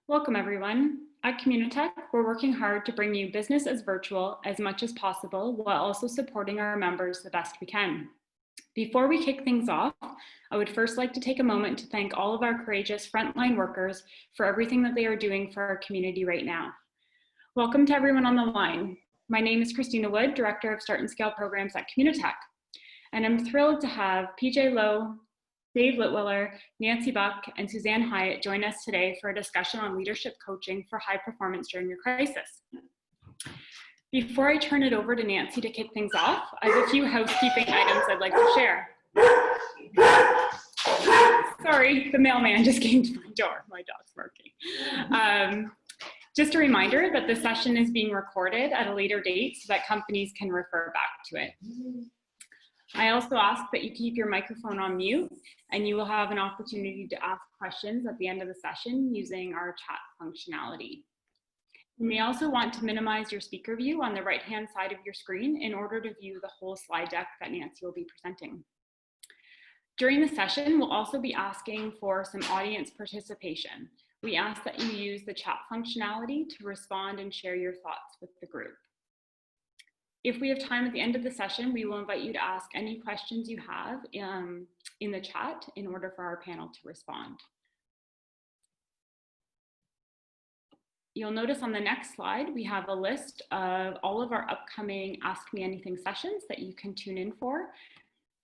Welcome, everyone. At Communitech, we're working hard to bring you business as virtual as much as possible while also supporting our members the best we can. Before we kick things off, I would first like to take a moment to thank all of our courageous frontline workers for everything that they are doing for our community right now. Welcome to everyone on the line. My name is Christina Wood, Director of Start and Scale Programs at Communitech, and I'm thrilled to have PJ Lowe, Dave Litwiller, Nancy Buck, and Suzanne Hyatt join us today for a discussion on leadership coaching for high performance during your crisis. Before I turn it over to Nancy to kick things off, I have a few housekeeping items I'd like to share. Sorry, the mailman just came to my door. My dog's barking. Just a reminder that the session is being recorded at a later date so that companies can refer back to it. I also ask that you keep your microphone on mute, and you will have an opportunity to ask questions at the end of the session using our chat functionality. You may also want to minimize your speaker view on the right-hand side of your screen in order to view the whole slide deck that Nancy will be presenting. During the session, we'll also be asking for some audience participation. We ask that you use the chat functionality to respond and share your thoughts with the group. If we have time at the end of the session, we will invite you to ask any questions you have in the chat in order for our panel to respond. You'll notice on the next slide, we have a list of all of our upcoming Ask Me Anything sessions that you can tune in for.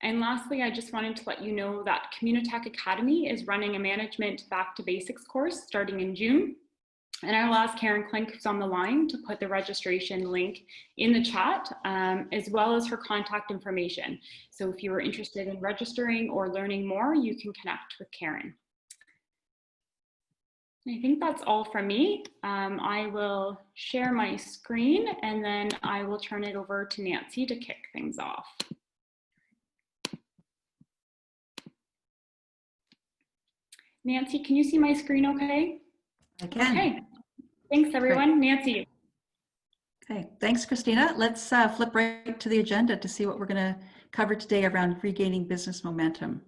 And lastly, I just wanted to let you know that Communitech Academy is running a Management Back to Basics course starting in June. And I will ask Karen Klink, who's on the line, to put the registration link in the chat, as well as her contact information. So if you are interested in registering or learning more, you can connect with Karen. I think that's all from me. I will share my screen, and then I will turn it over to Nancy to kick things off. Nancy, can you see my screen okay? I can. Okay. Thanks, everyone. Great. Nancy. Okay, thanks, Christina. Let's flip right to the agenda to see what we're going to cover today around regaining business momentum.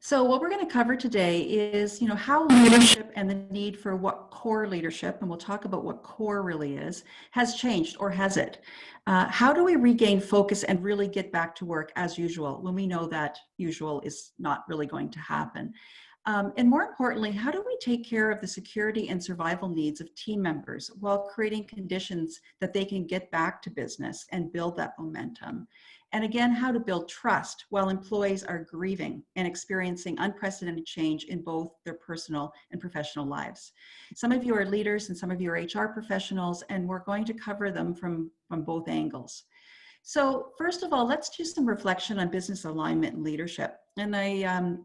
So what we're going to cover today is, how leadership and the need for what core leadership, and we'll talk about what core really is, has changed, or has it? How do we regain focus and really get back to work as usual when we know that usual is not really going to happen? And more importantly, how do we take care of the security and survival needs of team members while creating conditions that they can get back to business and build that momentum? And again, how to build trust while employees are grieving and experiencing unprecedented change in both their personal and professional lives. Some of you are leaders and some of you are HR professionals, and we're going to cover them from both angles. So first of all, let's do some reflection on business alignment and leadership. And I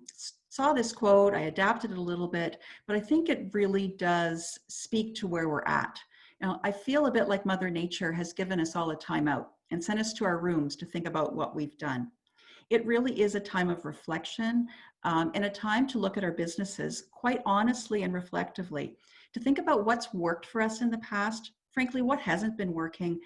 saw this quote, I adapted it a little bit, but I think it really does speak to where we're at. Now, I feel a bit like Mother Nature has given us all a timeout and sent us to our rooms to think about what we've done. It really is a time of reflection and a time to look at our businesses quite honestly and reflectively, to think about what's worked for us in the past, frankly, what hasn't been working,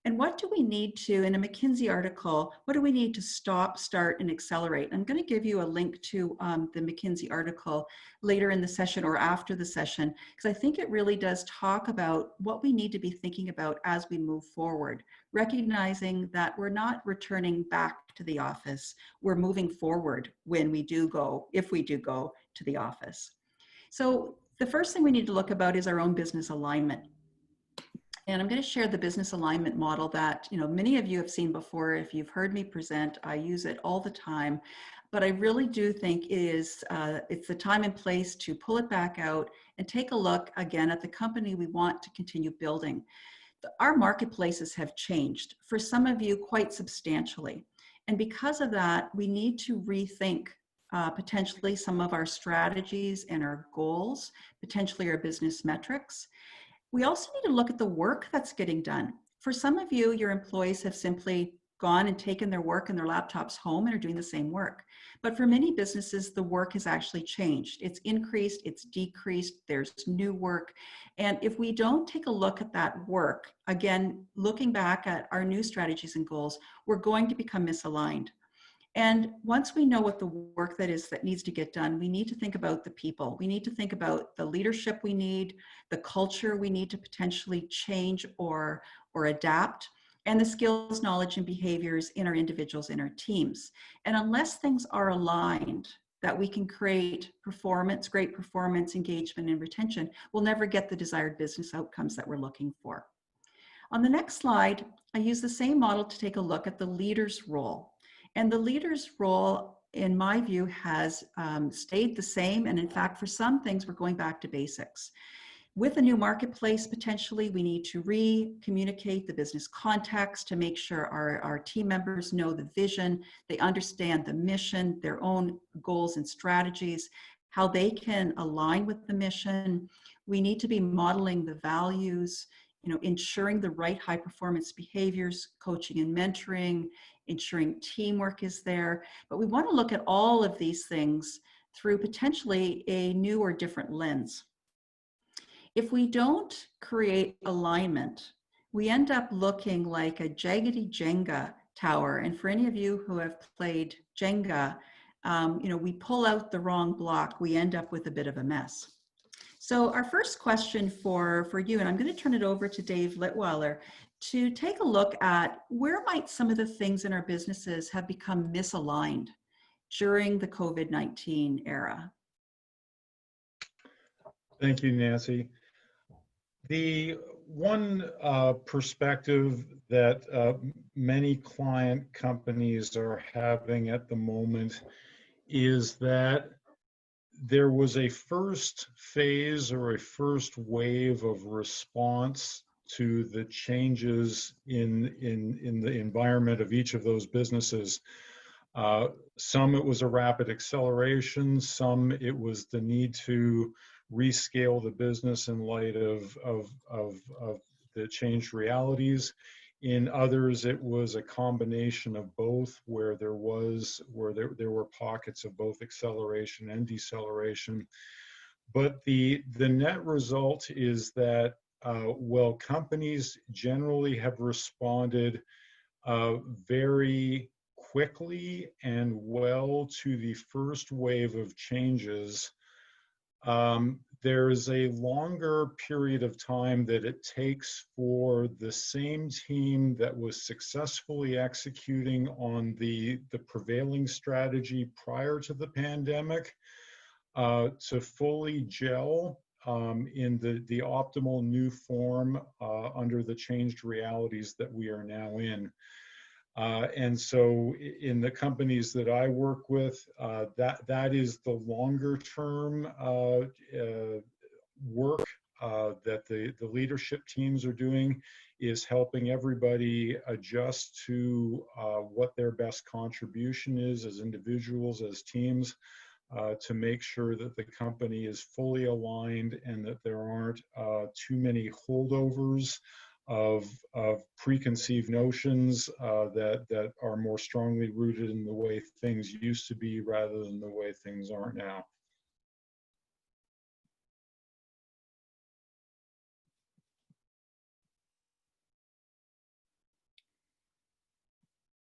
and what do we need to, in a McKinsey article, what do we need to stop, start, and accelerate? I'm going to give you a link to the McKinsey article later in the session or after the session, because I think it really does talk about what we need to be thinking about as we move forward, recognizing that we're not returning back to the office. We're moving forward when we do go, if we do go to the office. So the first thing we need to look about is our own business alignment. And I'm going to share the business alignment model that, many of you have seen before. If you've heard me present, I use it all the time. But I really do think it's the time and place to pull it back out and take a look again at the company we want to continue building. Our marketplaces have changed, for some of you quite substantially. And because of that, we need to rethink potentially some of our strategies and our goals, potentially our business metrics. We also need to look at the work that's getting done. For some of you, your employees have simply gone and taken their work and their laptops home and are doing the same work. But for many businesses, the work has actually changed. It's increased, it's decreased, there's new work. And if we don't take a look at that work, again, looking back at our new strategies and goals, we're going to become misaligned. And once we know what the work that is that needs to get done, we need to think about the people. We need to think about the leadership we need, the culture we need to potentially change or adapt, and the skills, knowledge, and behaviors in our individuals, in our teams. And unless things are aligned, that we can create performance, great performance, engagement, and retention, we'll never get the desired business outcomes that we're looking for. On the next slide, I use the same model to take a look at the leader's role. And the leader's role, in my view, has stayed the same. And in fact, for some things, we're going back to basics. With a new marketplace, potentially, we need to re-communicate the business context to make sure our team members know the vision, they understand the mission, their own goals and strategies, how they can align with the mission. We need to be modeling the values, ensuring the right high performance behaviors, coaching and mentoring, ensuring teamwork is there. But we want to look at all of these things through potentially a new or different lens. If we don't create alignment, we end up looking like a jaggedy Jenga tower. And for any of you who have played Jenga, we pull out the wrong block, we end up with a bit of a mess. So our first question for you, and I'm going to turn it over to Dave Litweiler, to take a look at where might some of the things in our businesses have become misaligned during the COVID-19 era. Thank you, Nancy. The one perspective that many client companies are having at the moment is that there was a first phase or a first wave of response to the changes in the environment of each of those businesses. Some it was a rapid acceleration, some it was the need to rescale the business in light of the changed realities. In others, it was a combination of both, where there were pockets of both acceleration and deceleration. But the net result is that while companies generally have responded very quickly and well to the first wave of changes, there is a longer period of time that it takes for the same team that was successfully executing on the prevailing strategy prior to the pandemic to fully gel in the optimal new form under the changed realities that we are now in. And so in the companies that I work with, that is the longer term work that the leadership teams are doing, is helping everybody adjust to what their best contribution is as individuals, as teams, to make sure that the company is fully aligned and that there aren't too many holdovers of preconceived notions that are more strongly rooted in the way things used to be rather than the way things are now.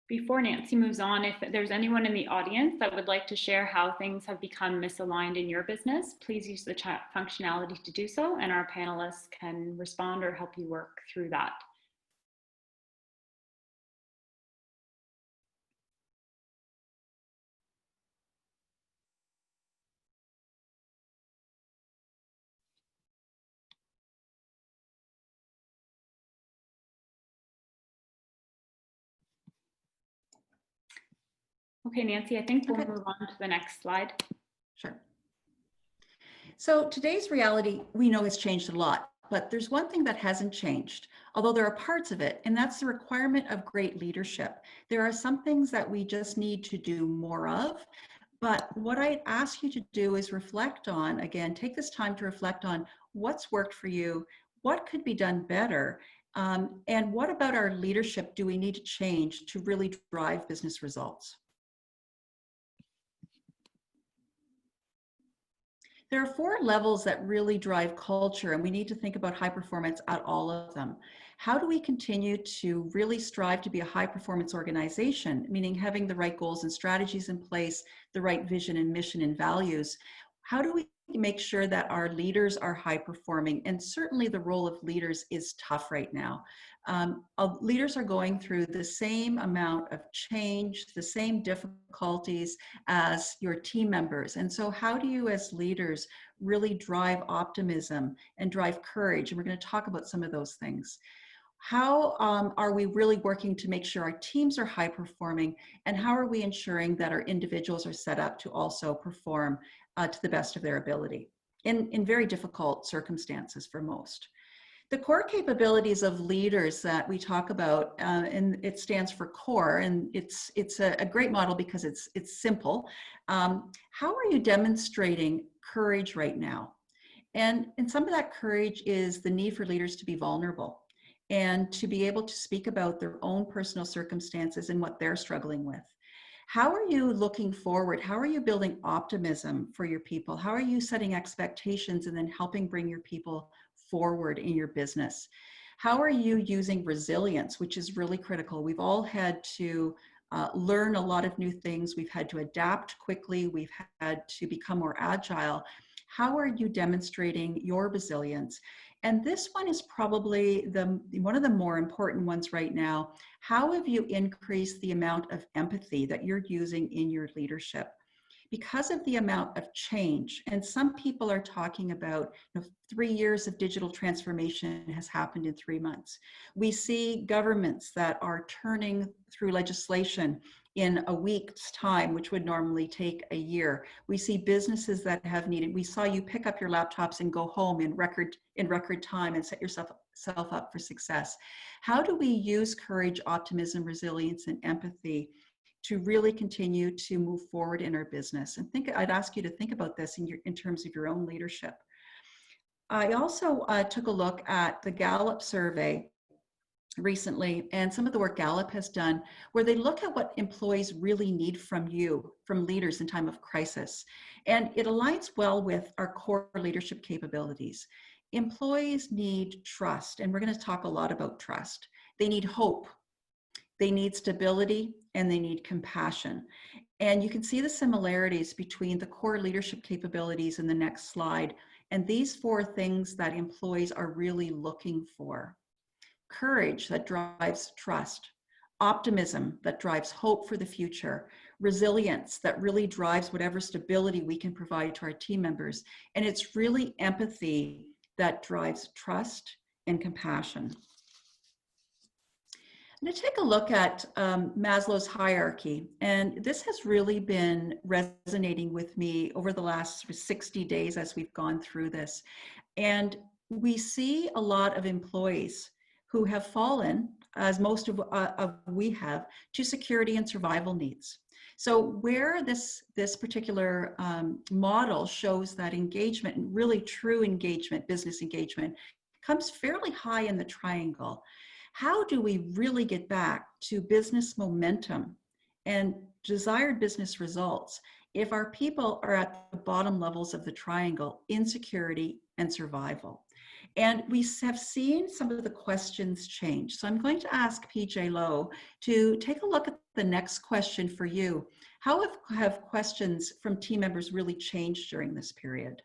Before Nancy moves on, if there's anyone in the audience that would like to share how things have become misaligned in your business, please use the chat functionality to do so, and our panelists can respond or help you work through that. Okay, Nancy, I think we'll move on to the next slide. Sure. So today's reality, we know, has changed a lot, but there's one thing that hasn't changed, although there are parts of it, and that's the requirement of great leadership. There are some things that we just need to do more of, but what I ask you to do is reflect on, again, take this time to reflect on what's worked for you, what could be done better, and what about our leadership do we need to change to really drive business results? There are 4 levels that really drive culture, and we need to think about high performance at all of them. how do we continue to really strive to be a high performance organization, meaning having the right goals and strategies in place, the right vision and mission and values? How do we make sure that our leaders are high performing? And certainly the role of leaders is tough right now. Leaders are going through the same amount of change, the same difficulties as your team members. And so how do you as leaders really drive optimism and drive courage? And we're going to talk about some of those things. How are we really working to make sure our teams are high performing? And how are we ensuring that our individuals are set up to also perform to the best of their ability in very difficult circumstances for most? The core capabilities of leaders that we talk about, and it stands for CORE, and it's a great model because it's simple. How are you demonstrating courage right now? And some of that courage is the need for leaders to be vulnerable and to be able to speak about their own personal circumstances and what they're struggling with. How are you looking forward? How are you building optimism for your people? How are you setting expectations and then helping bring your people forward in your business? How are you using resilience, which is really critical? We've all had to learn a lot of new things. We've had to adapt quickly. We've had to become more agile. How are you demonstrating your resilience? And this one is probably one of the more important ones right now. How have you increased the amount of empathy that you're using in your leadership? Because of the amount of change, and some people are talking about 3 years of digital transformation has happened in 3 months. We see governments that are turning through legislation in a week's time, which would normally take a year. We see businesses that have needed, we saw you pick up your laptops and go home in record time and set yourself up for success. How do we use courage, optimism, resilience, and empathy to really continue to move forward in our business? And I'd ask you to think about this in terms of your own leadership. I also took a look at the Gallup survey recently and some of the work Gallup has done, where they look at what employees really need from leaders in time of crisis. And it aligns well with our core leadership capabilities. Employees need trust, and we're going to talk a lot about trust. They need hope. They need stability, and they need compassion. And you can see the similarities between the core leadership capabilities in the next slide and these 4 things that employees are really looking for. Courage that drives trust, optimism that drives hope for the future, resilience that really drives whatever stability we can provide to our team members, and it's really empathy that drives trust and compassion. I'm going to take a look at Maslow's hierarchy, and this has really been resonating with me over the last 60 days as we've gone through this. And we see a lot of employees who have fallen, as most of we have, to security and survival needs. So where this particular model shows that engagement, and really true engagement, business engagement, comes fairly high in the triangle. How do we really get back to business momentum and desired business results if our people are at the bottom levels of the triangle, insecurity and survival? And we have seen some of the questions change. So I'm going to ask PJ Lowe to take a look at the next question for you. How have questions from team members really changed during this period?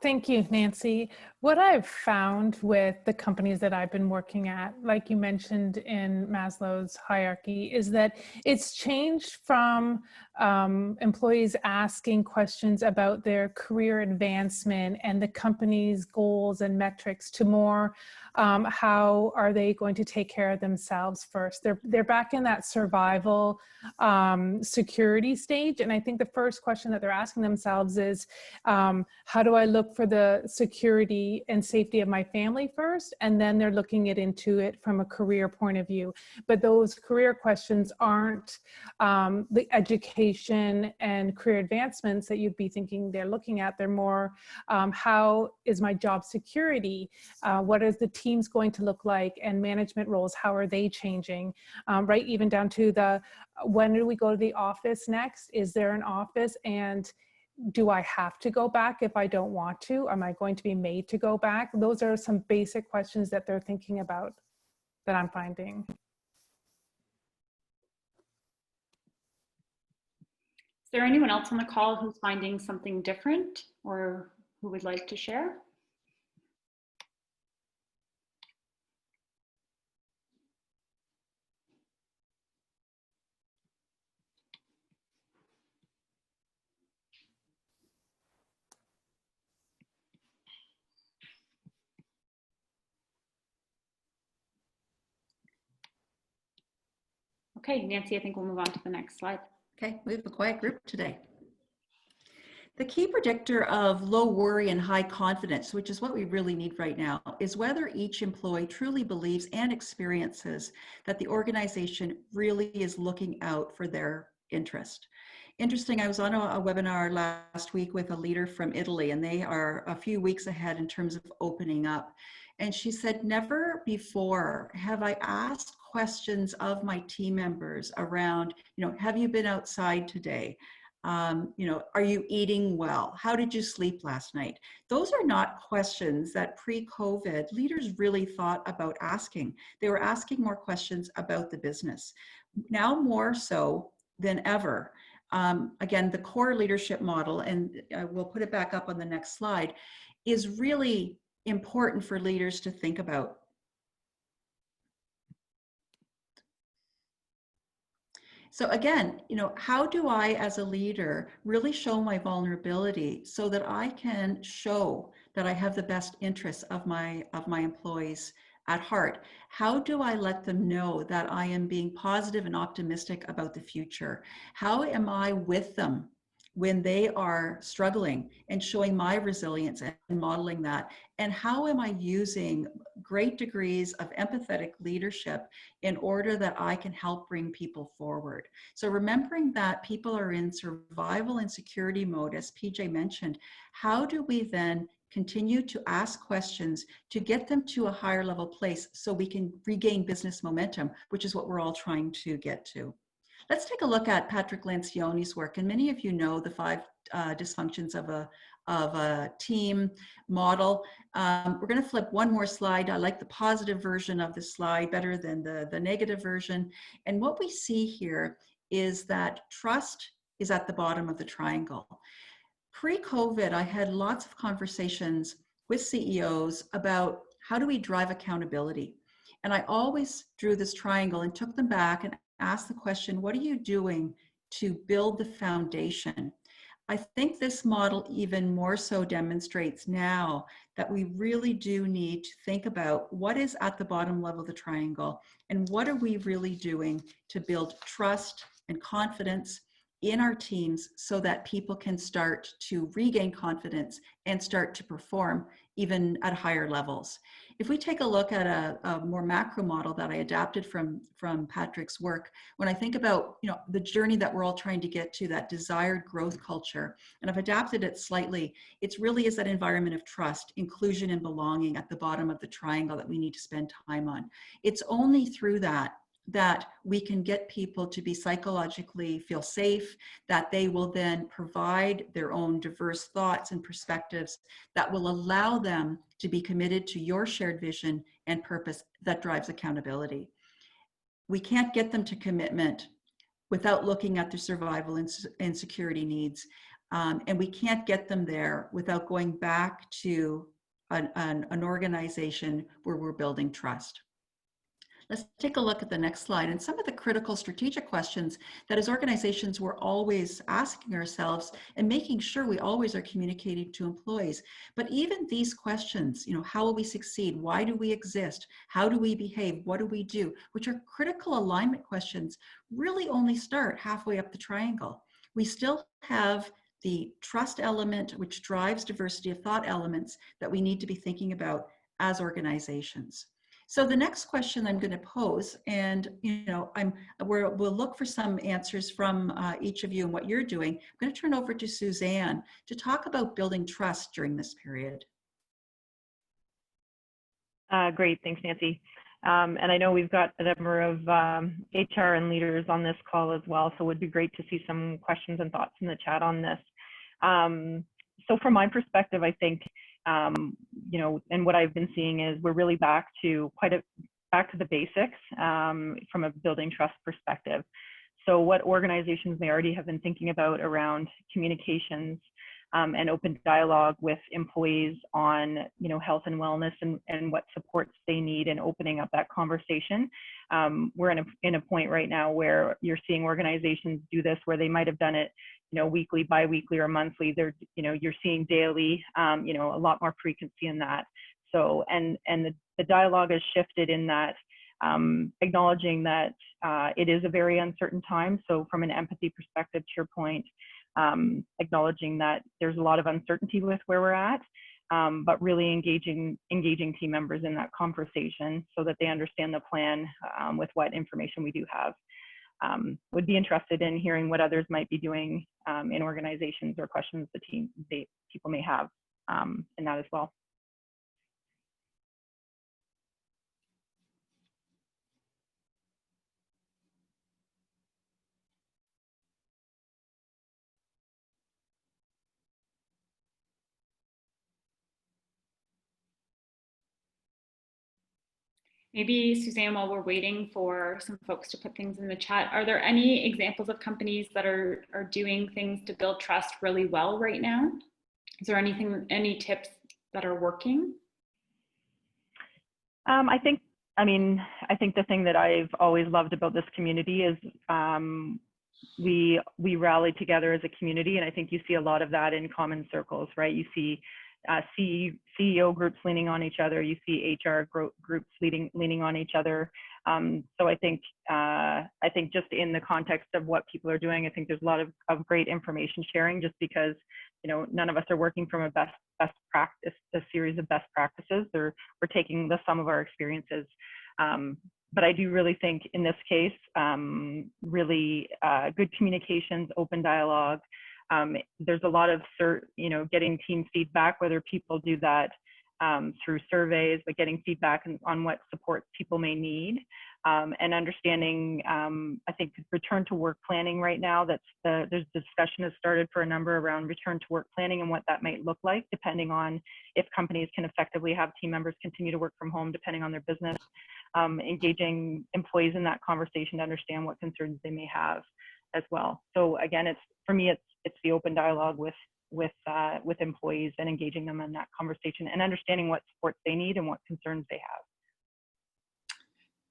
Thank you, Nancy. What I've found with the companies that I've been working at, like you mentioned in Maslow's hierarchy, is that it's changed from employees asking questions about their career advancement and the company's goals and metrics to more how are they going to take care of themselves first. They're back in that survival security stage, and I think the first question that they're asking themselves is, how do I look for the security and safety of my family first? And then they're looking into it from a career point of view. But those career questions aren't the education and career advancements that you'd be thinking they're looking at. They're more, how is my job security? What is the teams going to look like? And management roles, how are they changing? Right, even down to the, when do we go to the office next? Is there an office? And do I have to go back if I don't want to? Am I going to be made to go back? Those are some basic questions that they're thinking about that I'm finding. Is there anyone else on the call who's finding something different or who would like to share? Okay, Nancy, I think we'll move on to the next slide. Okay, we have a quiet group today. The key predictor of low worry and high confidence, which is what we really need right now, is whether each employee truly believes and experiences that the organization really is looking out for their interest. Interesting, I was on a webinar last week with a leader from Italy, and they are a few weeks ahead in terms of opening up. And she said, never before have I asked questions of my team members around, have you been outside today? Are you eating well? How did you sleep last night? Those are not questions that pre-COVID leaders really thought about asking. They were asking more questions about the business. Now more so than ever. Again, the core leadership model, and we'll put it back up on the next slide, is really important for leaders to think about. So again, how do I as a leader really show my vulnerability so that I can show that I have the best interests of my employees at heart? How do I let them know that I am being positive and optimistic about the future? How am I with them when they are struggling and showing my resilience and modeling that? And how am I using great degrees of empathetic leadership in order that I can help bring people forward? So remembering that people are in survival and security mode, as PJ mentioned, how do we then continue to ask questions to get them to a higher level place so we can regain business momentum, which is what we're all trying to get to. Let's take a look at Patrick Lencioni's work, and many of you know the 5 dysfunctions of a team model. We're going to flip one more slide. I like the positive version of the slide better than the negative version. And what we see here is that trust is at the bottom of the triangle. Pre-COVID, I had lots of conversations with CEOs about how do we drive accountability. And I always drew this triangle and took them back and asked the question, what are you doing to build the foundation? I think this model even more so demonstrates now that we really do need to think about what is at the bottom level of the triangle and what are we really doing to build trust and confidence in our teams so that people can start to regain confidence and start to perform even at higher levels. If we take a look at a more macro model that I adapted from Patrick's work, when I think about the journey that we're all trying to get to, that desired growth culture, and I've adapted it slightly, it really is that environment of trust, inclusion, and belonging at the bottom of the triangle that we need to spend time on. It's only through that we can get people to be psychologically feel safe, that they will then provide their own diverse thoughts and perspectives that will allow them to be committed to your shared vision and purpose that drives accountability. We can't get them to commitment without looking at their survival and security needs. And we can't get them there without going back to an organization where we're building trust. Let's take a look at the next slide and some of the critical strategic questions that as organizations we're always asking ourselves and making sure we always are communicating to employees. But even these questions, how will we succeed? Why do we exist? How do we behave? What do we do? Which are critical alignment questions, really only start halfway up the triangle. We still have the trust element, which drives diversity of thought elements that we need to be thinking about as organizations. So the next question I'm going to pose, and we'll look for some answers from each of you and what you're doing. I'm going to turn over to Suzanne to talk about building trust during this period. Great, thanks, Nancy. And I know we've got a number of HR and leaders on this call as well, so it would be great to see some questions and thoughts in the chat on this. So from my perspective, I think, you know, and what I've been seeing is we're really back to the basics from a building trust perspective. So what organizations may already have been thinking about around communications and open dialogue with employees on, you know, health and wellness and what supports they need, and opening up that conversation. We're in a point right now where you're seeing organizations do this, where they might have done it, you know, weekly, bi-weekly, or monthly. You know, you're seeing daily, you know, a lot more frequency in that. So, and the dialogue has shifted in that, acknowledging that it is a very uncertain time. So from an empathy perspective, to your point, acknowledging that there's a lot of uncertainty with where we're at, but really engaging team members in that conversation so that they understand the plan with what information we do have. Would be interested in hearing what others might be doing in organizations, or questions people may have in that as well. Maybe, Suzanne, while we're waiting for some folks to put things in the chat, are there any examples of companies that are doing things to build trust really well right now? Is there any tips that are working? I think the thing that I've always loved about this community is we rally together as a community, and I think you see a lot of that in common circles, right? You see CEO groups leaning on each other. You see HR groups leaning on each other. So I think just in the context of what people are doing, I think there's a lot of great information sharing, just because, you know, none of us are working from a best practice, a series of best practices. We're taking the sum of our experiences. But I do really think in this case, really good communications, open dialogue. There's a lot of, you know, getting team feedback, whether people do that through surveys, but getting feedback on what supports people may need, and understanding, I think, return to work planning right now. There's discussion has started for a number around return to work planning and what that might look like, depending on if companies can effectively have team members continue to work from home, depending on their business. Engaging employees in that conversation to understand what concerns they may have as well. So again, for me, it's the open dialogue with employees and engaging them in that conversation and understanding what supports they need and what concerns they have.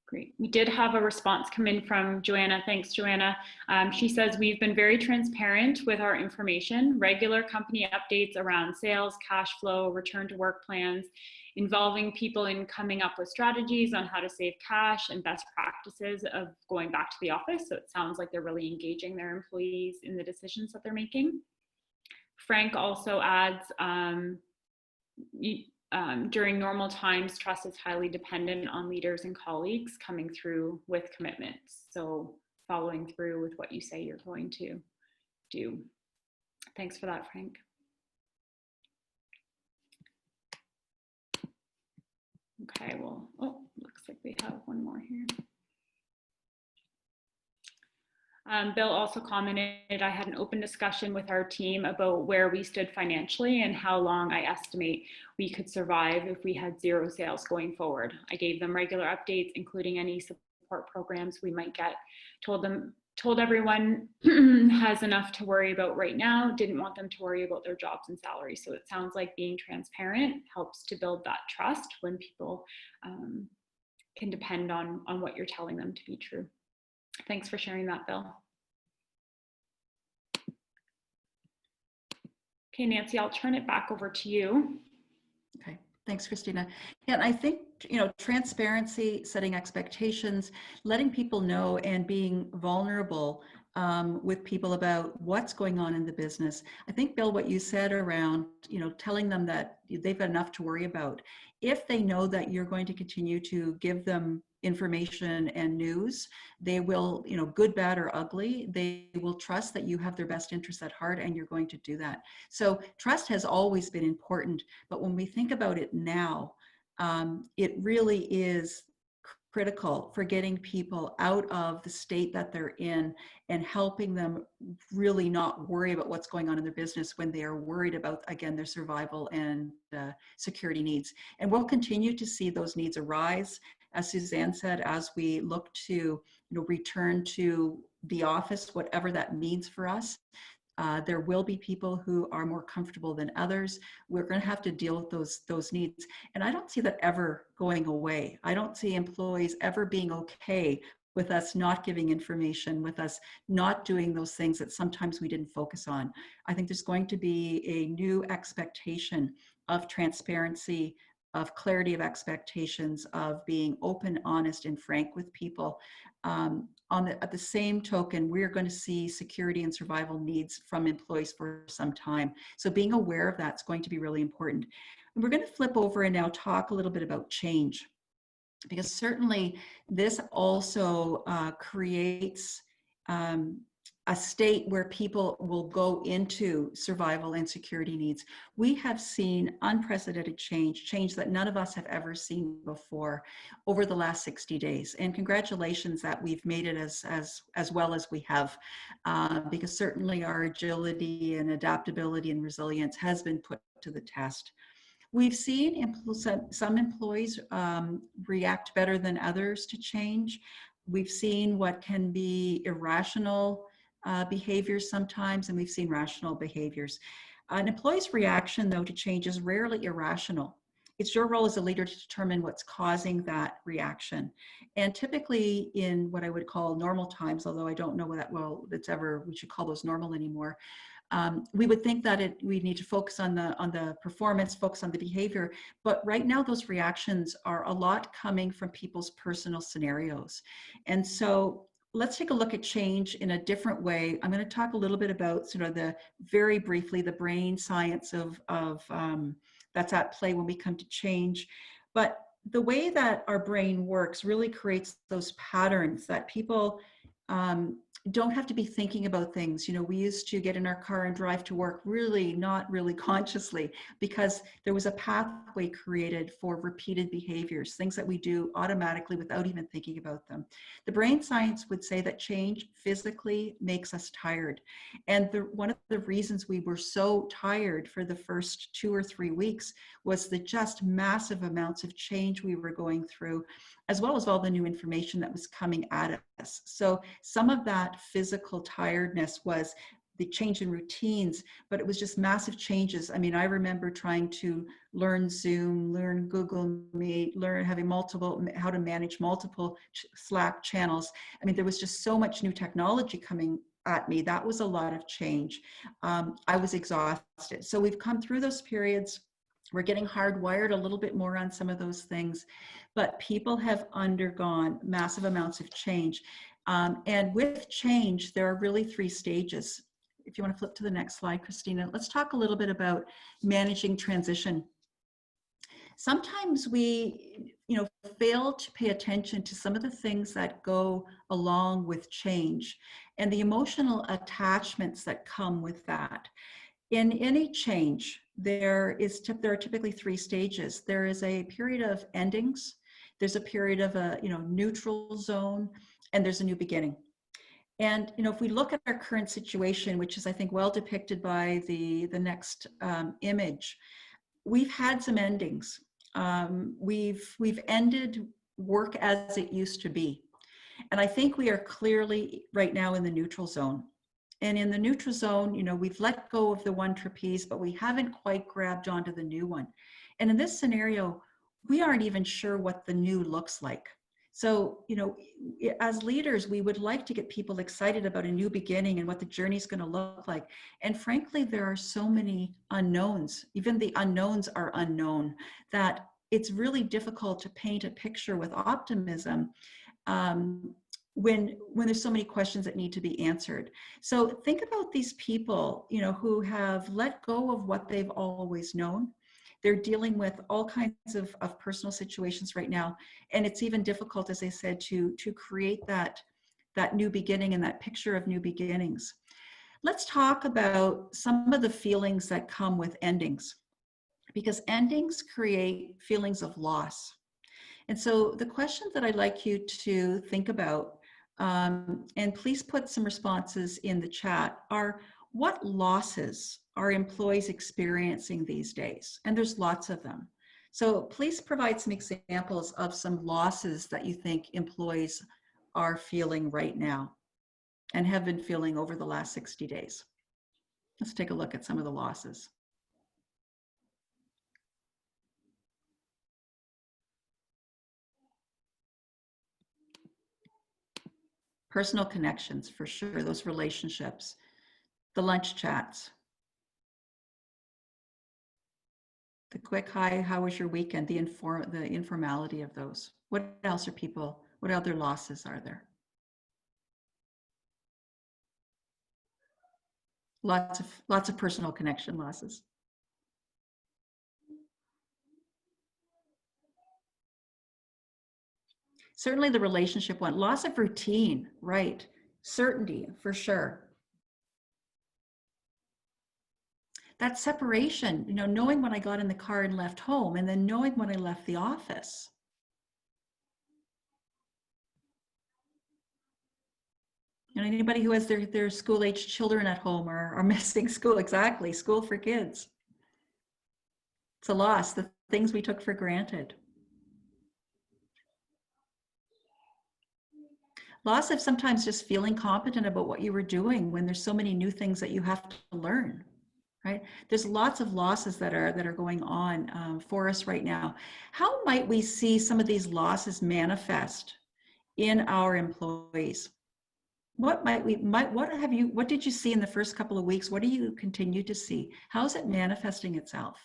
Great. We did have a response come in from Joanna. Thanks, Joanna. She says, we've been very transparent with our information, regular company updates around sales, cash flow, return to work plans, involving people in coming up with strategies on how to save cash and best practices of going back to the office. So it sounds like they're really engaging their employees in the decisions that they're making. Frank also adds, during normal times, trust is highly dependent on leaders and colleagues coming through with commitments. So following through with what you say you're going to do. Thanks for that, Frank. Okay, well, oh, looks like we have one more here. Bill also commented, I had an open discussion with our team about where we stood financially and how long I estimate we could survive if we had zero sales going forward. I gave them regular updates, including any support programs we might get. Told everyone has enough to worry about right now, didn't want them to worry about their jobs and salaries. So it sounds like being transparent helps to build that trust when people can depend on what you're telling them to be true. Thanks for sharing that, Bill. Okay, Nancy, I'll turn it back over to you. Okay, thanks, Christina. Yeah, and I think, you know, transparency, setting expectations, letting people know, and being vulnerable with people about what's going on in the business. I think, Bill, what you said around, you know, telling them that they've got enough to worry about. If they know that you're going to continue to give them information and news, they will, you know, good, bad, or ugly, they will trust that you have their best interests at heart and you're going to do that. So trust has always been important, but when we think about it now, it really is critical for getting people out of the state that they're in and helping them really not worry about what's going on in their business when they are worried about, again, their survival and security needs. And we'll continue to see those needs arise, as Suzanne said, as we look to return to the office, whatever that means for us. There will be people who are more comfortable than others. We're going to have to deal with those needs. And I don't see that ever going away. I don't see employees ever being okay with us not giving information, with us not doing those things that sometimes we didn't focus on. I think there's going to be a new expectation of transparency, of clarity of expectations, of being open, honest, and frank with people. At the same token, we're going to see security and survival needs from employees for some time. So being aware of that's going to be really important. And we're going to flip over and now talk a little bit about change, because certainly this also creates a state where people will go into survival and security needs. We have seen unprecedented change that none of us have ever seen before over the last 60 days. And congratulations that we've made it as well as we have, because certainly our agility and adaptability and resilience has been put to the test. We've seen some employees react better than others to change. We've seen what can be irrational behaviors sometimes, and we've seen rational behaviors. An employee's reaction, though, to change is rarely irrational. It's your role as a leader to determine what's causing that reaction. And typically in what I would call normal times, although I don't know that we should call those normal anymore, we would think that we need to focus on the performance, focus on the behavior. But right now, those reactions are a lot coming from people's personal scenarios. And so let's take a look at change in a different way. I'm going to talk a little bit about very briefly, the brain science of that's at play when we come to change. But the way that our brain works really creates those patterns that people don't have to be thinking about things. We used to get in our car and drive to work not really consciously, because there was a pathway created for repeated behaviors, things that we do automatically without even thinking about them. The brain science would say that change physically makes us tired. And one of the reasons we were so tired for the first 2 or 3 weeks was the just massive amounts of change we were going through, as well as all the new information that was coming at us. So some of that physical tiredness was the change in routines, but it was just massive changes. I mean, I remember trying to learn Zoom, learn Google Meet, learn how to manage multiple Slack channels. I mean, there was just so much new technology coming at me. That was a lot of change. I was exhausted. So we've come through those periods. We're getting hardwired a little bit more on some of those things, but people have undergone massive amounts of change. And with change, there are really 3 stages. If you want to flip to the next slide, Christina, let's talk a little bit about managing transition. Sometimes we, fail to pay attention to some of the things that go along with change and the emotional attachments that come with that. In any change, there are typically 3 stages. There is a period of endings, there's a period of a neutral zone, and there's a new beginning. And if we look at our current situation, which is I think well depicted by the next image, we've had some endings. We've ended work as it used to be, and I think we are clearly right now in the neutral zone. And in the neutral zone, we've let go of the one trapeze, but we haven't quite grabbed onto the new one. And in this scenario, we aren't even sure what the new looks like. So, as leaders, we would like to get people excited about a new beginning and what the journey is going to look like. And frankly, there are so many unknowns. Even the unknowns are unknown, that it's really difficult to paint a picture with optimism when there's so many questions that need to be answered. So think about these people, who have let go of what they've always known. They're dealing with all kinds of personal situations right now. And it's even difficult, as I said, to create that new beginning and that picture of new beginnings. Let's talk about some of the feelings that come with endings, because endings create feelings of loss. And so the questions that I'd like you to think about, and please put some responses in the chat, are what losses are employees experiencing these days? And there's lots of them. So please provide some examples of some losses that you think employees are feeling right now and have been feeling over the last 60 days. Let's take a look at some of the losses. Personal connections, for sure, those relationships, the lunch chats, the quick hi, how was your weekend, the informality of those. What else are people, what other losses are there? Lots of personal connection losses. Certainly the relationship one. Loss of routine, right. Certainty, for sure. That separation, you know, knowing when I got in the car and left home, and then knowing when I left the office. You know, anybody who has their school-age children at home are missing school, exactly, school for kids. It's a loss, the things we took for granted. Loss of sometimes just feeling competent about what you were doing when there's so many new things that you have to learn, right? There's lots of losses that are going on for us right now. How might we see some of these losses manifest in our employees? What what did you see in the first couple of weeks? What do you continue to see? How is it manifesting itself?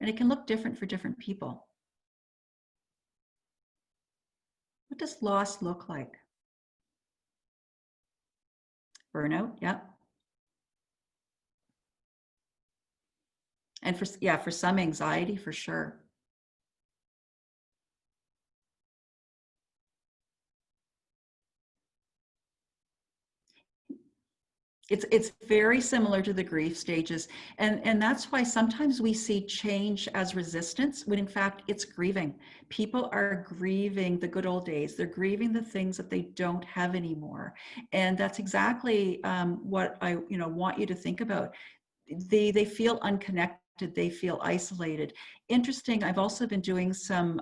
And it can look different for different people. What does loss look like? Burnout, yeah. And for some anxiety, for sure. It's very similar to the grief stages. And that's why sometimes we see change as resistance, when in fact it's grieving. People are grieving the good old days. They're grieving the things that they don't have anymore. And that's exactly what I want you to think about. They feel unconnected. They feel isolated. Interesting, I've also been doing some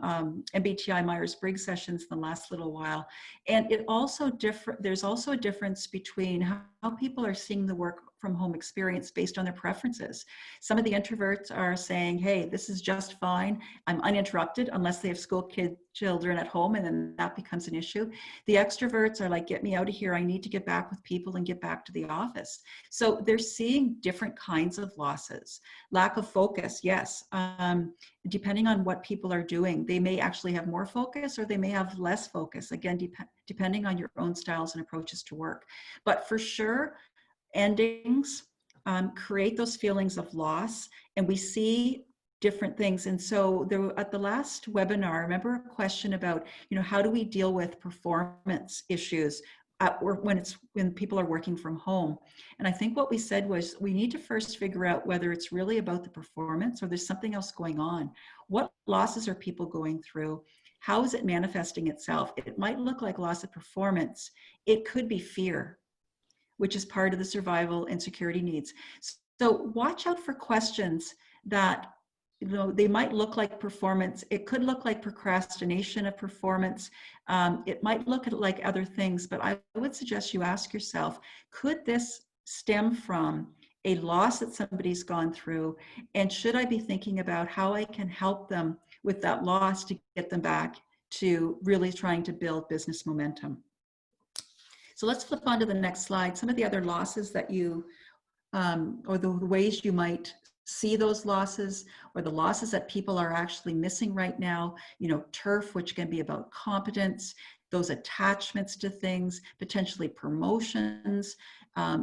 MBTI Myers-Briggs sessions in the last little while, and there's also a difference between how people are seeing the work from home experience based on their preferences. Some of the introverts are saying, hey, this is just fine. I'm uninterrupted unless they have children at home, and then that becomes an issue. The extroverts are like, get me out of here. I need to get back with people and get back to the office. So they're seeing different kinds of losses. Lack of focus, yes. Depending on what people are doing, they may actually have more focus or they may have less focus. Again, depending on your own styles and approaches to work. But for sure, endings create those feelings of loss, and we see different things. And so at the last webinar, I remember a question about, how do we deal with performance issues when people are working from home? And I think what we said was, we need to first figure out whether it's really about the performance or there's something else going on. What losses are people going through? How is it manifesting itself? It might look like loss of performance. It could be fear, which is part of the survival and security needs. So watch out for questions that, they might look like performance. It could look like procrastination of performance. It might look like other things, but I would suggest you ask yourself, could this stem from a loss that somebody's gone through? And should I be thinking about how I can help them with that loss to get them back to really trying to build business momentum? So let's flip on to the next slide. Some of the other losses that you, or the ways you might see those losses, or the losses that people are actually missing right now, turf, which can be about competence, those attachments to things, potentially promotions,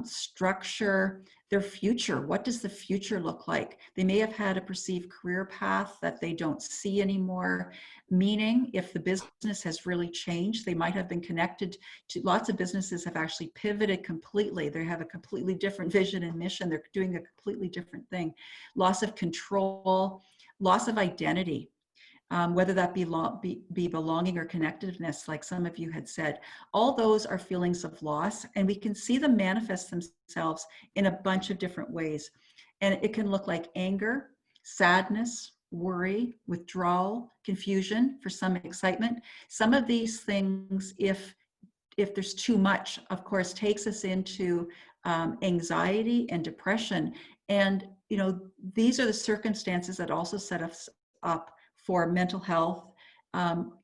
structure, their future. What does the future look like? They may have had a perceived career path that they don't see anymore. Meaning, if the business has really changed, they might have been connected to, lots of businesses have actually pivoted completely. They have a completely different vision and mission. They're doing a completely different thing. Loss of control, loss of identity. whether that be belonging or connectedness, like some of you had said. All those are feelings of loss, and we can see them manifest themselves in a bunch of different ways. And it can look like anger, sadness, worry, withdrawal, confusion, for some excitement. Some of these things, if there's too much, of course, takes us into anxiety and depression. And, you know, these are the circumstances that also set us up for mental health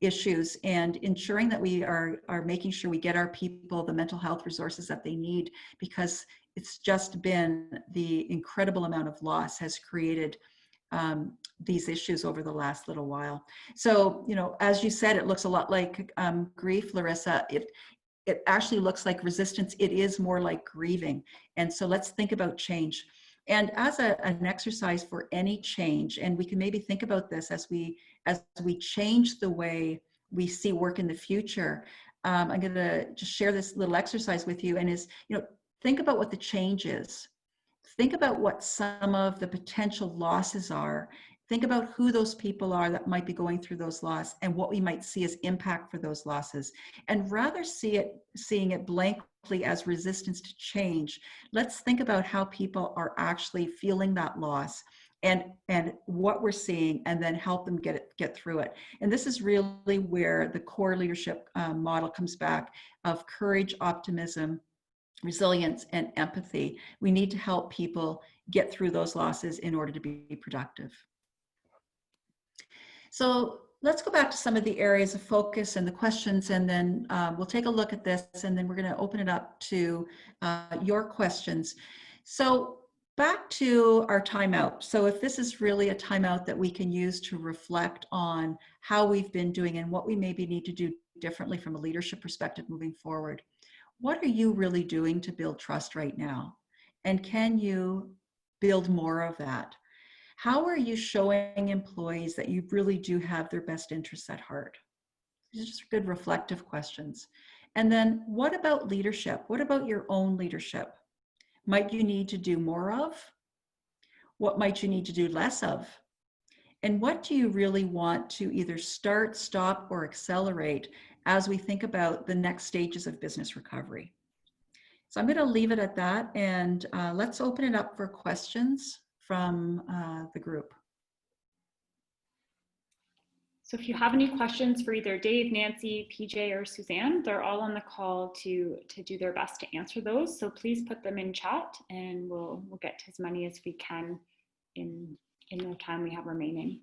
issues, and ensuring that we are making sure we get our people the mental health resources that they need, because it's just been the incredible amount of loss has created these issues over the last little while. So, you know, as you said, it looks a lot like grief, Larissa. It actually looks like resistance. It is more like grieving. And so let's think about change. And as an exercise for any change, and we can maybe think about this as we change the way we see work in the future. I'm going to just share this little exercise with you, and is, you know, think about what the change is. Think about what some of the potential losses are. Think about who those people are that might be going through those losses, and what we might see as impact for those losses. And rather seeing it blankly as resistance to change, let's think about how people are actually feeling that loss and what we're seeing, and then help them get through it. And this is really where the core leadership model comes back, of courage, optimism, resilience, and empathy. We need to help people get through those losses in order to be productive. So let's go back to some of the areas of focus and the questions, and then we'll take a look at this, and then we're going to open it up to your questions. So back to our timeout. So if this is really a timeout that we can use to reflect on how we've been doing and what we maybe need to do differently from a leadership perspective moving forward, what are you really doing to build trust right now? And can you build more of that? How are you showing employees that you really do have their best interests at heart? These are just good reflective questions. And then what about leadership? What about your own leadership? Might you need to do more of? What might you need to do less of? And what do you really want to either start, stop, or accelerate as we think about the next stages of business recovery? So I'm going to leave it at that, and let's open it up for questions from the group. So if you have any questions for either Dave, Nancy, PJ, or Suzanne, they're all on the call to do their best to answer those. So please put them in chat, and we'll get to as many as we can in the time we have remaining.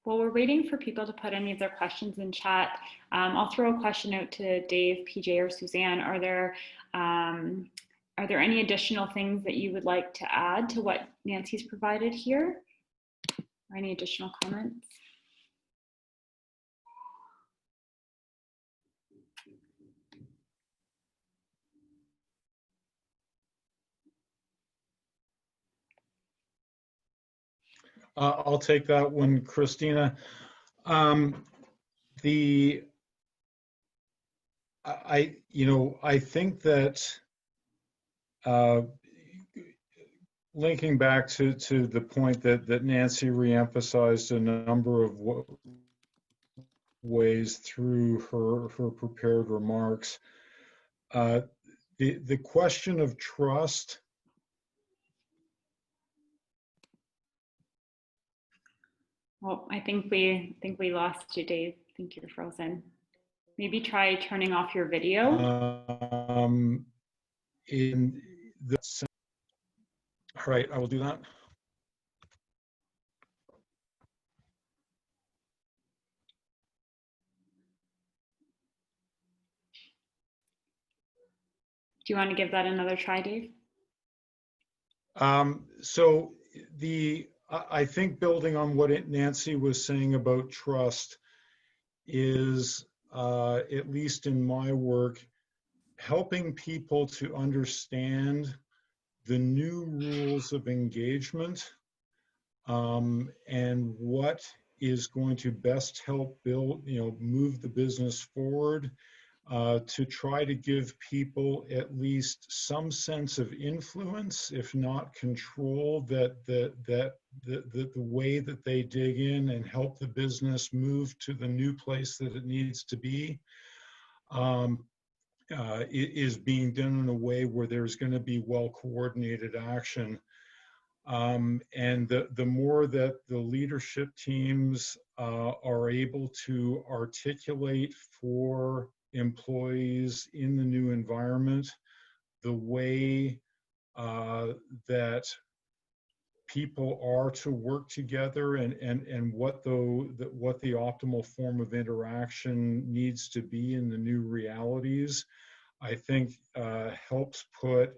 While we're waiting for people to put any of their questions in chat, I'll throw a question out to Dave, PJ, or Suzanne. Are there any additional things that you would like to add to what Nancy's provided here? Or any additional comments? I'll take that one, Christina. I think that linking back to the point that Nancy reemphasized a number of ways through her prepared remarks, the question of trust. Well, I think we lost you, Dave. I think you're frozen. Maybe try turning off your video. All right, I will do that. Do you want to give that another try, Dave? So I think building on what Nancy was saying about trust is, at least in my work, helping people to understand the new rules of engagement and what is going to best help build, move the business forward, to try to give people at least some sense of influence, if not control, that the way that they dig in and help the business move to the new place that it needs to be, is being done in a way where there's going to be well-coordinated action. And the more that the leadership teams are able to articulate for employees in the new environment the way that people are to work together, and what the optimal form of interaction needs to be in the new realities, I think helps put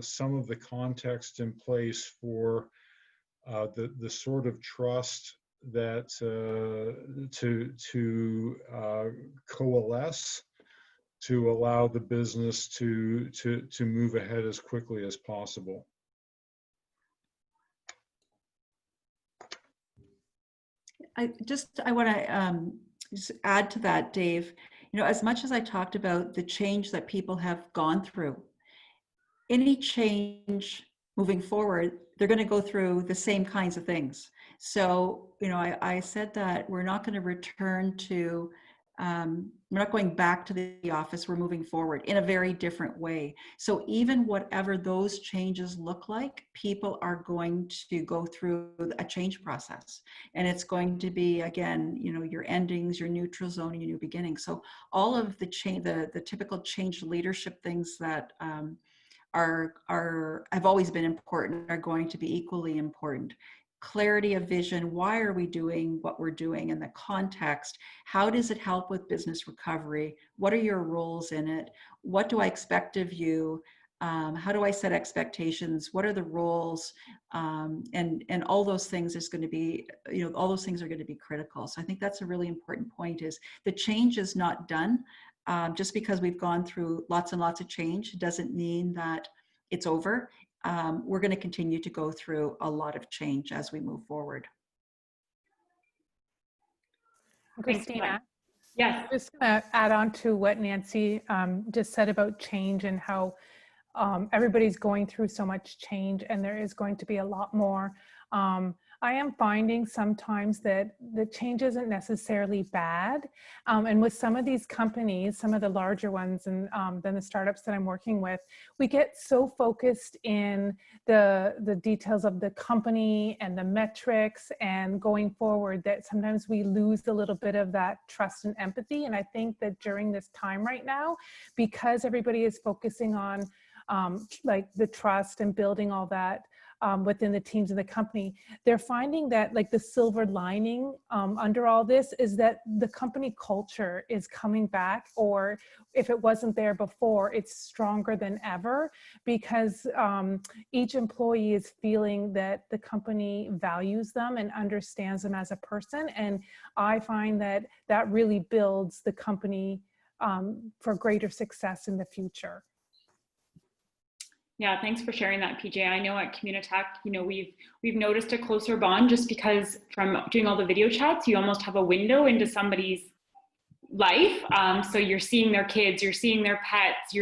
some of the context in place for the sort of trust that to coalesce to allow the business to move ahead as quickly as possible. I want to just add to that, Dave. As much as I talked about the change that people have gone through, any change moving forward, they're going to go through the same kinds of things. So, I said that we're not going to return to, we're not going back to the office, we're moving forward in a very different way. So even whatever those changes look like, people are going to go through a change process. And it's going to be, again, your endings, your neutral zone, and your new beginning. So all of the change, the typical change leadership things that have always been important are going to be equally important. Clarity of vision. Why are we doing what we're doing in the context? How does it help with business recovery? What are your roles in it? What do I expect of you? How do I set expectations? What are the roles? And all those things is going to be, all those things are going to be critical. So I think that's a really important point, is the change is not done. Just because we've gone through lots and lots of change doesn't mean that it's over. We're going to continue to go through a lot of change as we move forward. Christina, yes, I'm just going to add on to what Nancy just said about change and how everybody's going through so much change, and there is going to be a lot more. I am finding sometimes that the change isn't necessarily bad. And with some of these companies, some of the larger ones and then the startups that I'm working with, we get so focused in the details of the company and the metrics and going forward that sometimes we lose a little bit of that trust and empathy. And I think that during this time right now, because everybody is focusing on like the trust and building all that within the teams of the company, they're finding that like the silver lining under all this is that the company culture is coming back, or if it wasn't there before, it's stronger than ever, because each employee is feeling that the company values them and understands them as a person. And I find that that really builds the company for greater success in the future. Yeah, thanks for sharing that, PJ. I know at Communitech, we've noticed a closer bond just because from doing all the video chats, you almost have a window into somebody's life. So you're seeing their kids, you're seeing their pets,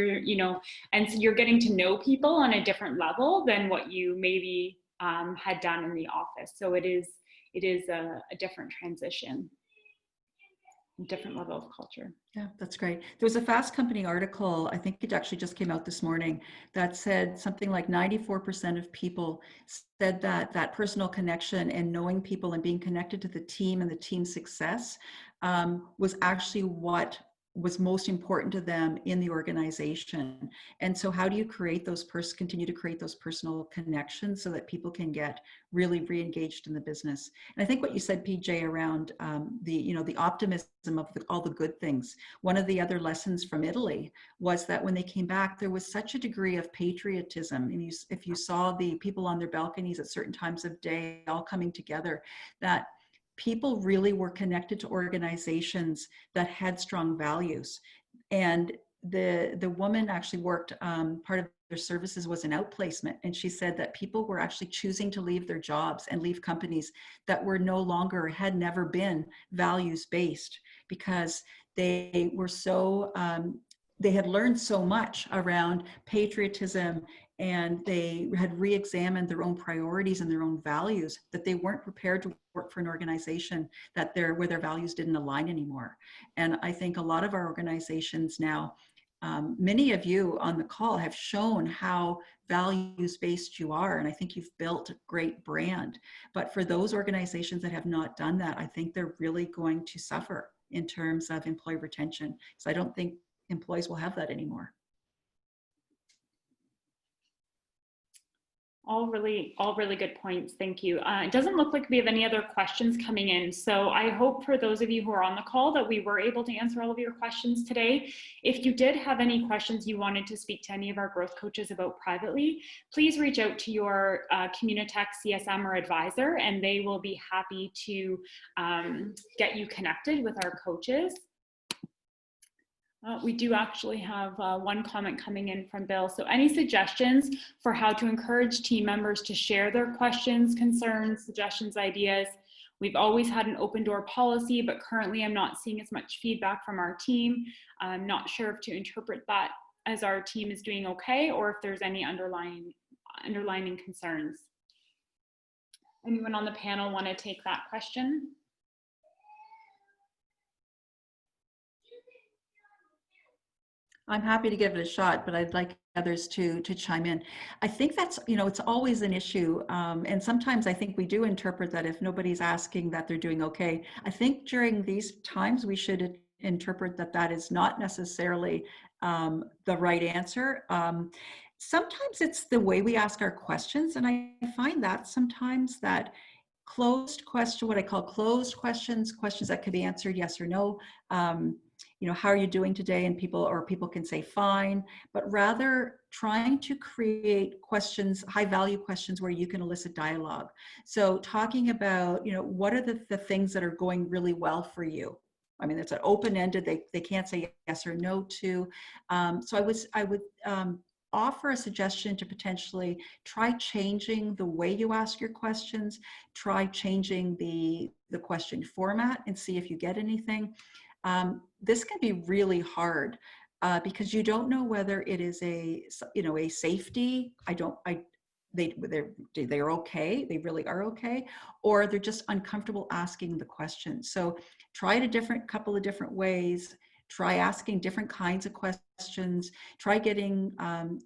and so you're getting to know people on a different level than what you maybe had done in the office. So it is a different transition, different level of culture. Yeah, that's great. There was a Fast Company article, I think it actually just came out this morning, that said something like 94% of people said that that personal connection and knowing people and being connected to the team and the team success was actually what was most important to them in the organization. And so how do you create those continue to create those personal connections so that people can get really re-engaged in the business? And I think what you said, PJ, around the optimism of all the good things. One of the other lessons from Italy was that when they came back, there was such a degree of patriotism. And if you saw the people on their balconies at certain times of day all coming together, that people really were connected to organizations that had strong values. And the woman actually worked, part of their services was an outplacement. And she said that people were actually choosing to leave their jobs and leave companies that were no longer, had never been values-based, because they were so, they had learned so much around patriotism, and they had re-examined their own priorities and their own values, that they weren't prepared to work for an organization that where their values didn't align anymore. And I think a lot of our organizations now, many of you on the call have shown how values-based you are, and I think you've built a great brand. But for those organizations that have not done that, I think they're really going to suffer in terms of employee retention. So I don't think employees will have that anymore. All really good points. Thank you. It doesn't look like we have any other questions coming in. So I hope for those of you who are on the call that we were able to answer all of your questions today. If you did have any questions you wanted to speak to any of our growth coaches about privately, please reach out to your Communitech CSM or advisor, and they will be happy to get you connected with our coaches. We do actually have one comment coming in from Bill. So any suggestions for how to encourage team members to share their questions, concerns, suggestions, ideas? We've always had an open door policy, but currently I'm not seeing as much feedback from our team. I'm not sure if to interpret that as our team is doing okay, or if there's any underlying concerns. Anyone on the panel want to take that question? I'm happy to give it a shot, but I'd like others to chime in. I think that's, it's always an issue. And sometimes I think we do interpret that if nobody's asking that they're doing okay. I think during these times, we should interpret that that is not necessarily the right answer. Sometimes it's the way we ask our questions. And I find that sometimes that closed question, what I call closed questions that could be answered yes or no. How are you doing today? And people can say fine, but rather trying to create questions, high value questions where you can elicit dialogue. So talking about, what are the things that are going really well for you? I mean, it's an open-ended, they can't say yes or no to. So I would offer a suggestion to potentially try changing the way you ask your questions, try changing the question format and see if you get anything. This can be really hard because you don't know whether it is a safety. They're okay. They really are okay, or they're just uncomfortable asking the question. So try it a couple of different ways. Try asking different kinds of questions. Try getting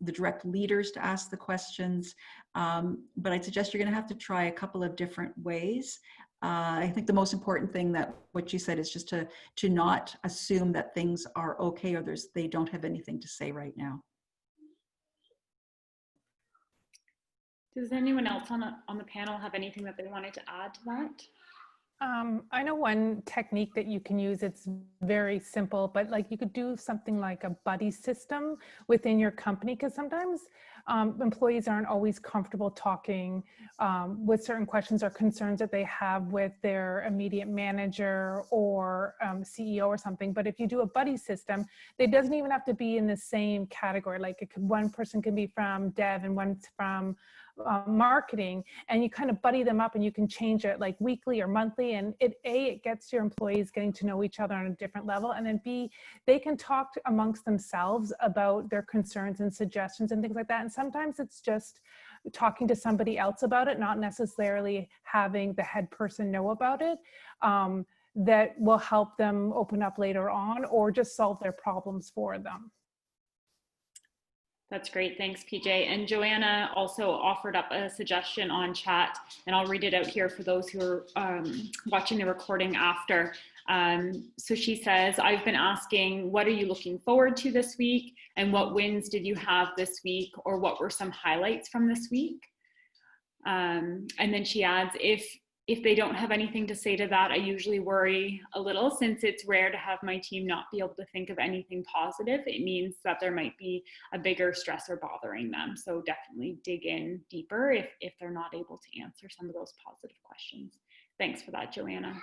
the direct leaders to ask the questions. But I'd suggest you're going to have to try a couple of different ways. I think the most important thing that what you said is just to not assume that things are okay or they don't have anything to say right now. Does anyone else on the panel have anything that they wanted to add to that? I know one technique that you can use, it's very simple, but like you could do something like a buddy system within your company, because sometimes employees aren't always comfortable talking with certain questions or concerns that they have with their immediate manager or CEO or something. But if you do a buddy system, it doesn't even have to be in the same category. Like one person can be from dev and one's from marketing, and you kind of buddy them up and you can change it like weekly or monthly, and it gets your employees getting to know each other on a different level, and then B, they can talk amongst themselves about their concerns and suggestions and things like that. And sometimes it's just talking to somebody else about it, not necessarily having the head person know about it, that will help them open up later on or just solve their problems for them. That's great. Thanks, PJ. And Joanna also offered up a suggestion on chat, and I'll read it out here for those who are watching the recording after. So she says, I've been asking, what are you looking forward to this week? And what wins did you have this week? Or what were some highlights from this week? And then she adds, if they don't have anything to say to that, I usually worry a little, since it's rare to have my team not be able to think of anything positive. It means that there might be a bigger stressor bothering them. So definitely dig in deeper if they're not able to answer some of those positive questions. Thanks for that, Joanna.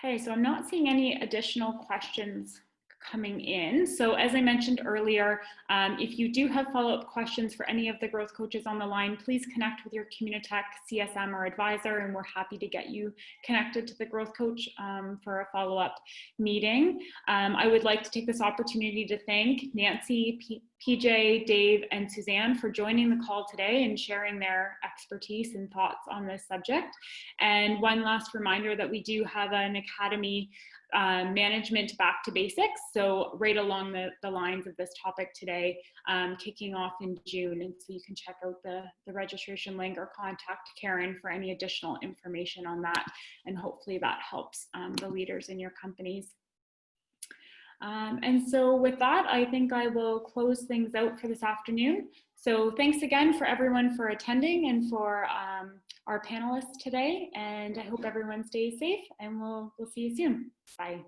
Okay, so I'm not seeing any additional questions coming in. So as I mentioned earlier, if you do have follow-up questions for any of the growth coaches on the line, please connect with your Communitech CSM or advisor, and we're happy to get you connected to the growth coach for a follow-up meeting. I would like to take this opportunity to thank Nancy, PJ, Dave, and Suzanne for joining the call today and sharing their expertise and thoughts on this subject. And one last reminder that we do have an Academy management back to basics, so right along the lines of this topic today, kicking off in June, and so you can check out the registration link or contact Karen for any additional information on that, and hopefully that helps the leaders in your companies. And so with that, I think I will close things out for this afternoon. So thanks again for everyone for attending and for our panelists today. And I hope everyone stays safe, and we'll see you soon. Bye.